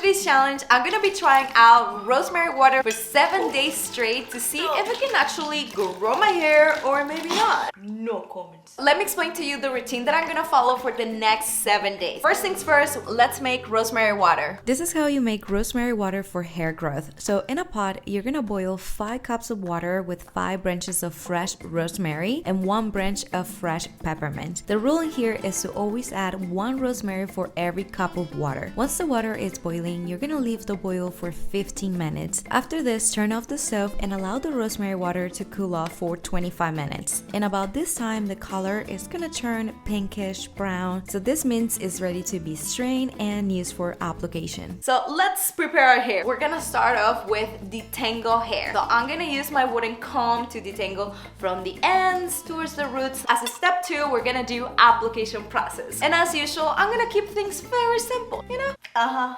today's challenge, I'm gonna be trying out rosemary water for 7 days straight to see if it can actually grow my hair or maybe not. No comments. Let me explain to you the routine that I'm gonna follow for the next 7 days. First things first, let's make rosemary water. This is how you make rosemary water for hair growth. So in a pot, you're gonna boil 5 cups of water with 5 branches of fresh rosemary and 1 branch of fresh peppermint. The rule in here is to always add 1 rosemary for every cup of water. Once the water is boiling, you're gonna leave the boil for 15 minutes. After this, turn off the stove and allow the rosemary water to cool off for 25 minutes. In about this time, the color is gonna turn pinkish brown, so this means it's ready to be strained and used for application. So let's prepare our hair. We're gonna start off with detangle hair. So I'm gonna use my wooden comb to detangle from the ends towards the roots. As a step 2, we're gonna do application process. And as usual, I'm gonna keep things very simple, you know?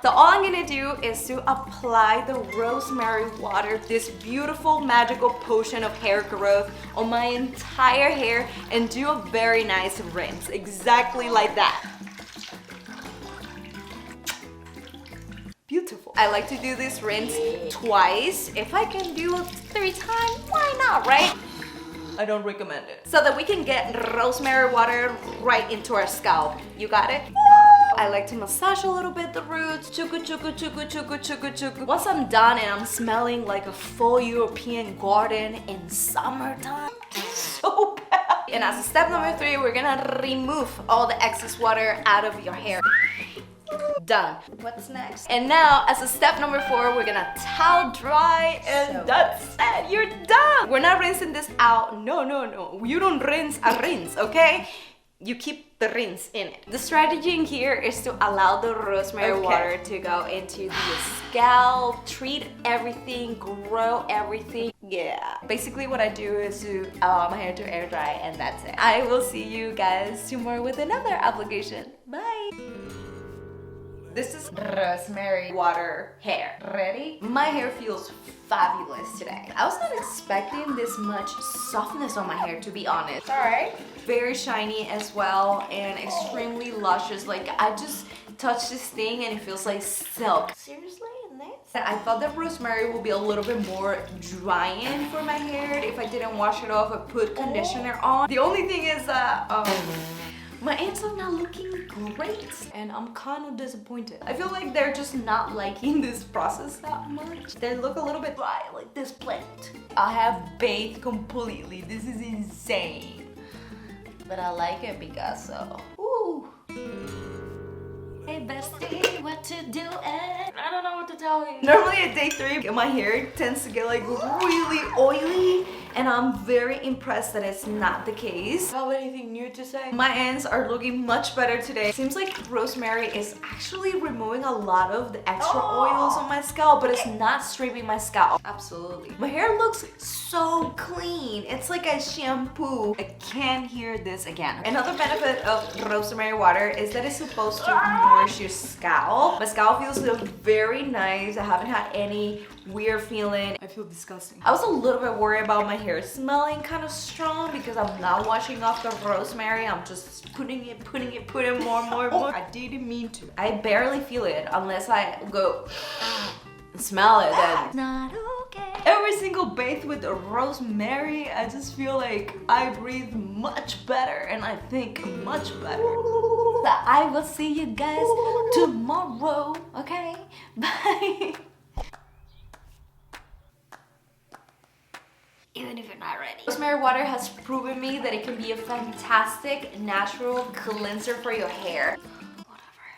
So all I'm gonna do is to apply the rosemary water, this beautiful magical potion of hair growth, on my entire hair and do a very nice rinse, exactly like that. Beautiful. I like to do this rinse twice. If I can do it 3 times, why not, right? I don't recommend it. So that we can get rosemary water right into our scalp. You got it? I like to massage a little bit the roots. Chuku, chuku, chuku, chuku, chuku, chuku. Once I'm done and I'm smelling like a full European garden in summertime, so bad. And as a step number 3, we're gonna remove all the excess water out of your hair. Done. What's next? And now, as a step number 4, we're gonna towel dry and that's it. You're done. We're not rinsing this out. No. You don't rinse a rinse, okay? You keep the rinse in it. The strategy in here is to allow the rosemary water to go into the scalp, treat everything, grow everything. Yeah. Basically what I do is to allow my hair to air dry and that's it. I will see you guys tomorrow with another application. Bye. This is rosemary water hair. Ready? My hair feels fabulous today. I was not expecting this much softness on my hair, to be honest. Alright. Very shiny as well and extremely luscious. Like, I just touched this thing and it feels like silk. Seriously? I thought that rosemary would be a little bit more drying for my hair if I didn't wash it off or put conditioner on. The only thing is that my ends are not looking great and I'm kind of disappointed. I feel like they're just not liking this process that much. They look a little bit dry, like this plant. I have bathed completely. This is insane. But I like it because so. Ooh. Hey bestie, what to do? I don't know what to tell you. Normally at day 3, my hair tends to get like really oily and I'm very impressed that it's not the case. Have anything new to say? My ends are looking much better today. Seems like rosemary is actually removing a lot of the extra oils on my scalp, but it's not stripping my scalp. Absolutely. My hair looks so clean. It's like a shampoo. I can't hear this again. Another benefit of rosemary water is that it's supposed to nourish your scalp. My scalp feels very nice. I haven't had any weird feeling. I feel disgusting. I was a little bit worried about my hair smelling kind of strong because I'm not washing off the rosemary. I'm just putting more. I didn't mean to. I barely feel it unless I go and smell it. Then it's not okay. Every single bathe with the rosemary, I just feel like I breathe much better and I think much better. I will see you guys tomorrow, okay? Bye. Even if you're not ready. Rosemary water has proven me that it can be a fantastic natural cleanser for your hair.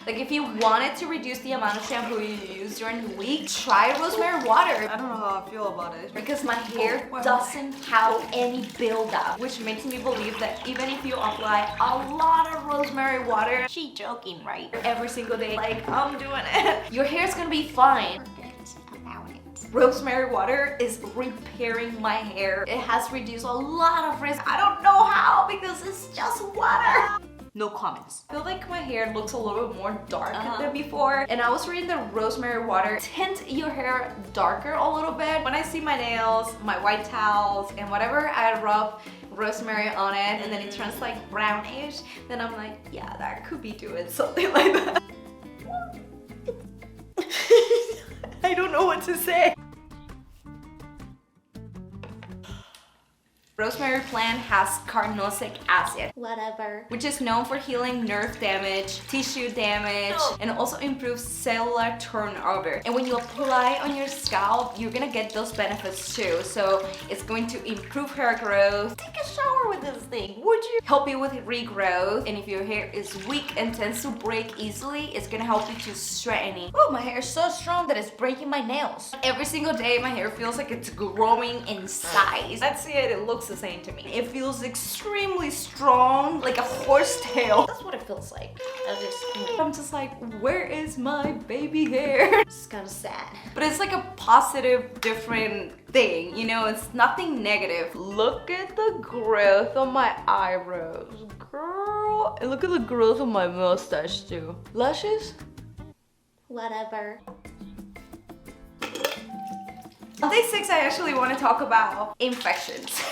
Like if you wanted to reduce the amount of shampoo you use during the week, try rosemary water. I don't know how I feel about it. Because my hair doesn't have any buildup, which makes me believe that even if you apply a lot of rosemary water, she joking, right? Every single day, like I'm doing it, your hair's gonna be fine. Rosemary water is repairing my hair. It has reduced a lot of risk. I don't know how because it's just water. No comments. I feel like my hair looks a little bit more dark than before. And I was reading that rosemary water tint your hair darker a little bit. When I see my nails, my white towels, and whatever I rub rosemary on it and then it turns like brownish, then I'm like, yeah, that could be doing something like that. I don't know what to say. Rosemary plant has carnosic acid, Whatever. which is known for healing nerve damage, tissue damage, and also improves cellular turnover. And when you apply on your scalp, you're gonna get those benefits too. So it's going to improve hair growth. Take a shower with this thing, would you? Help you with regrowth. And if your hair is weak and tends to break easily, it's gonna help you to straighten. Oh, my hair is so strong that it's breaking my nails. Every single day, my hair feels like it's growing in size. Let's see it looks the same to me. It feels extremely strong, like a horsetail. That's what it feels like. I'm just like, where is my baby hair? It's kind of sad. But it's like a positive, different thing, you know, it's nothing negative. Look at the growth on my eyebrows, girl. And look at the growth on my mustache too. Lashes? Whatever. On day 6, I actually want to talk about infections.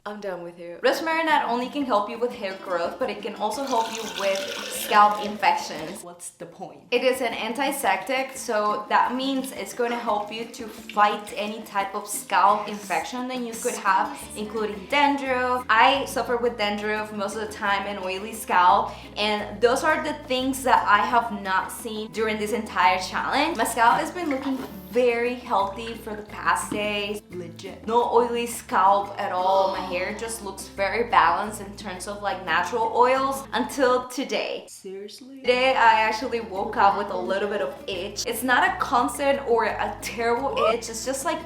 I'm done with you. Rosemary not only can help you with hair growth, but it can also help you with scalp infections. What's the point? It is an antiseptic, so that means it's going to help you to fight any type of scalp infection that you could have, including dandruff. I suffer with dandruff most of the time and oily scalp, and those are the things that I have not seen during this entire challenge. My scalp has been looking very healthy for the past days. Legit. No oily scalp at all. My hair just looks very balanced in terms of like natural oils until today. Seriously? Today I actually woke up with a little bit of itch. It's not a constant or a terrible itch. It's just like,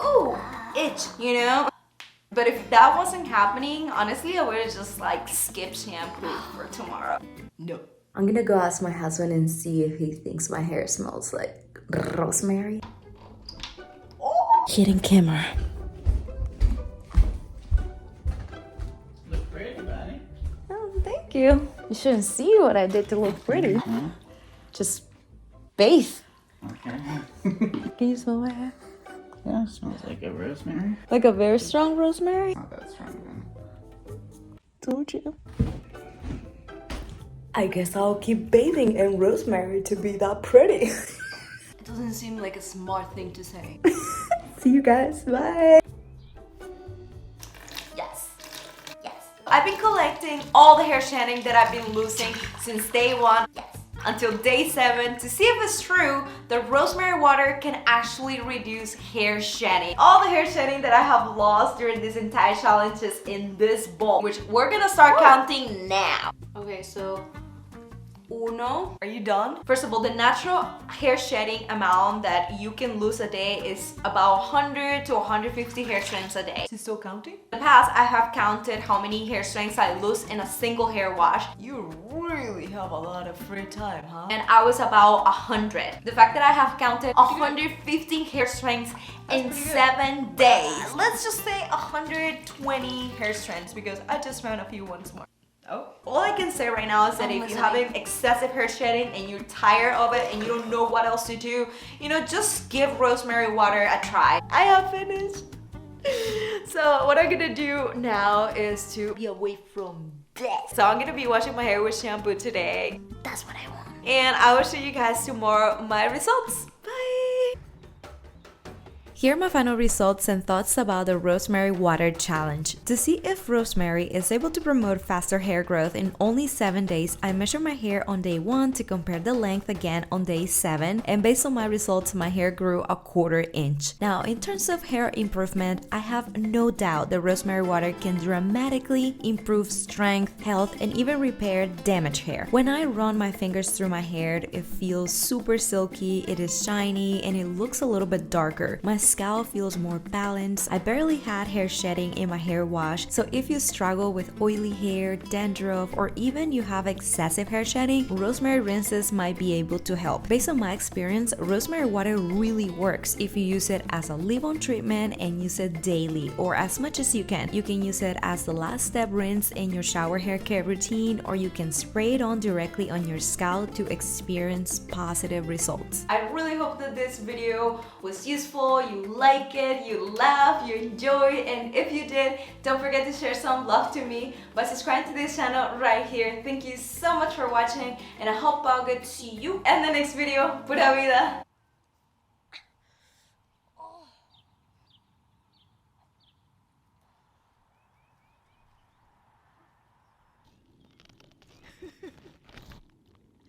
ooh, itch, you know? But if that wasn't happening, honestly, I would have just like skipped shampoo for tomorrow. No. I'm gonna go ask my husband and see if he thinks my hair smells like rosemary. Hidden camera. Look pretty, buddy. Oh, thank you. You shouldn't see what I did to look pretty. Just bathe. Okay. Can you smell my hair? Yeah, it smells like a rosemary. Like a very strong rosemary? Not that strong then. Told you. I guess I'll keep bathing in rosemary to be that pretty. It doesn't seem like a smart thing to say. See you guys. Bye. Yes. Yes. I've been collecting all the hair shedding that I've been losing since day 1. Yes. Until day 7 to see if it's true that rosemary water can actually reduce hair shedding. All the hair shedding that I have lost during this entire challenge is in this bowl, which we're gonna start counting now. Okay, so uno. Are you done? First of all, the natural hair shedding amount that you can lose a day is about 100 to 150 hair strands a day. Is it still counting? In the past, I have counted how many hair strands I lose in a single hair wash. You really have a lot of free time, huh? And I was about 100. The fact that I have counted 150 hair strands in 7 days. Let's just say 120 hair strands because I just found a few once more. Oh. All I can say right now is that if you're having excessive hair shedding and you're tired of it and you don't know what else to do, you know, just give rosemary water a try. I have finished. So what I'm gonna do now is to be away from this. So I'm gonna be washing my hair with shampoo today. That's what I want. And I will show you guys tomorrow my results. Bye! Here are my final results and thoughts about the Rosemary Water Challenge. To see if rosemary is able to promote faster hair growth in only 7 days, I measured my hair on day 1 to compare the length again on day 7, and based on my results, my hair grew a 1/4 inch. Now, in terms of hair improvement, I have no doubt that rosemary water can dramatically improve strength, health, and even repair damaged hair. When I run my fingers through my hair, it feels super silky, it is shiny, and it looks a little bit darker. My scalp feels more balanced. I barely had hair shedding in my hair wash, so if you struggle with oily hair, dandruff, or even you have excessive hair shedding, rosemary rinses might be able to help. Based on my experience, rosemary water really works if you use it as a leave-on treatment and use it daily or as much as you can. You can use it as the last step rinse in your shower hair care routine, or you can spray it on directly on your scalp to experience positive results. I really hope that this video was useful, you like it, you laugh, you enjoy, and if you did, don't forget to share some love to me by subscribing to this channel right here. Thank you so much for watching, and I hope I'll get to see you in the next video. Pura vida!